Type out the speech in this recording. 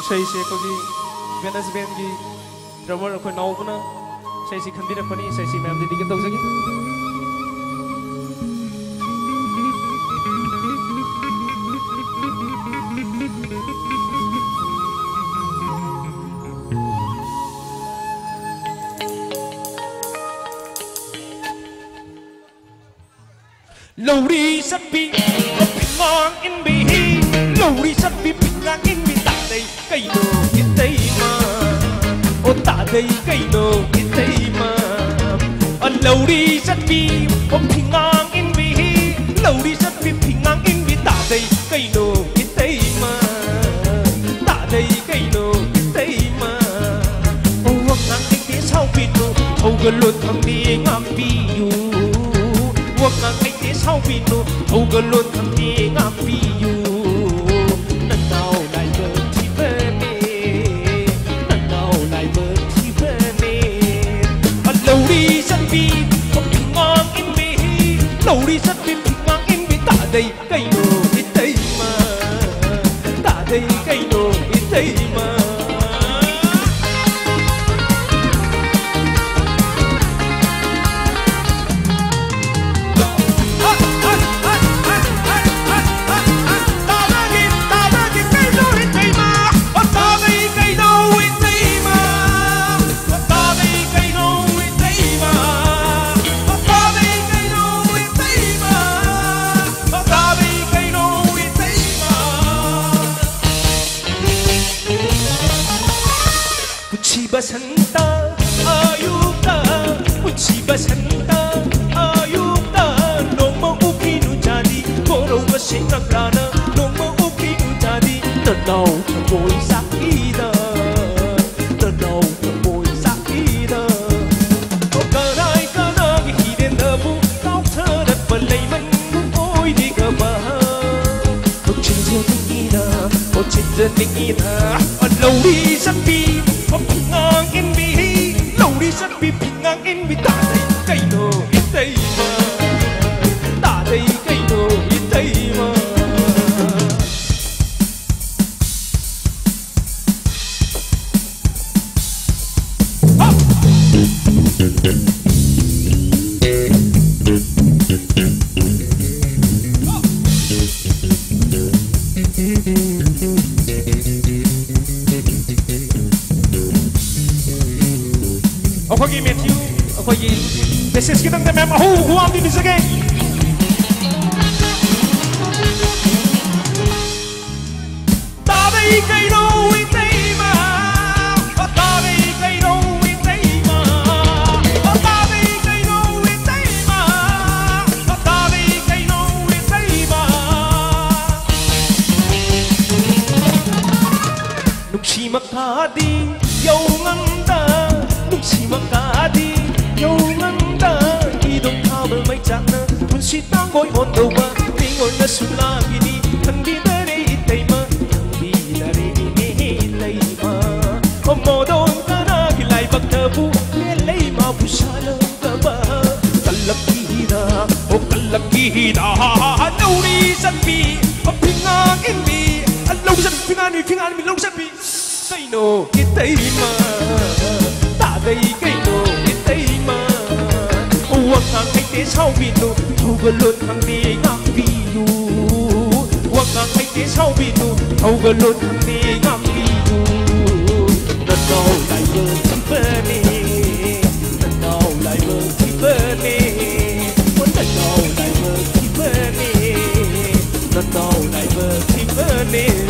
ꯏꯁꯩꯁꯦ ꯑꯩꯈꯣꯏꯒꯤ ꯚꯦꯅꯁ ꯕꯦꯟꯒꯤ ꯗ꯭ꯔꯃꯔ ꯑꯩꯈꯣꯏ ꯅꯥꯎꯕꯅ ꯏꯁꯩꯁꯤ ꯈꯟꯕꯤꯔꯛꯄꯅꯤ ꯏꯁꯩꯁꯤ ꯃꯌꯥꯝ ꯗꯦꯗꯤꯀꯦꯠ ꯇꯧꯖꯒꯦ Lowri sappi pingang in bihi Lowri sappi pingang in bi ta dai kai no kitai ma o ta dai kai no kitai ma Lowri sappi pingang in bihi Lowri sappi pingang in bi ta dai kai no kitai ma ta dai kai no kitai ma o wak nang ting ti sau pi no thau ga lot thang ti ngam pi yu wak nang sau vì nụ thâu gần luôn thằng đi ngắm vì you lần nào lại bờ thì về mê lần nào lại bờ thì về mê lâu đi rất vì không bình ngang in mi lâu đi rất vì bình ngang in mi ta đây cây nụ ít đây mà ta đây cây nụ ít đây mà Basanta ayuta uchi basanta ayuta noma ukinu jadi koro masinakrana noma ukinu jadi tanaw boy sakida tanaw boy sakida o kanai kana gi hiden dabu kau tharat balai man oi di ka ba o chinja dingina o chinja dingina lo di sapi ngang in bi lâu đi rất bi ngang in bi ta đây cây đồ ít đây mà ta đây cây đồ ít đây mà 어거기 매튜 어거기 메시지 기능대 맴 아호 후암 디니스게 따데이 cây đô uy tây mà 따데이 cây đô uy tây mà 따데이 cây đô uy tây mà 따데이 cây đô uy tây mà lúc chi mặc tha đi dâu ngân ta si makadi yo nganda idong kabel may chana kun si tangoy on do ba pingon na sulagi ni thang di dare itay ma thang di dare ni itay ma omodon kana kilay bagtabu lay ma busala ka ba kalakida o kalakida lowri sabi pingang inbi low sabi pingan mi low sabi say no itay ma đây cây đồ ít đây mà uang ngang hay thế sau vì nụ thâu gần luôn thằng đi ngang vì you uang ngang hay thế sau vì nụ thâu gần luôn thằng đi ngang vì you lần nào lại bờ thì về nè lần nào lại bờ thì về nè lần nào lại bờ thì về nè lần nào lại bờ thì về nè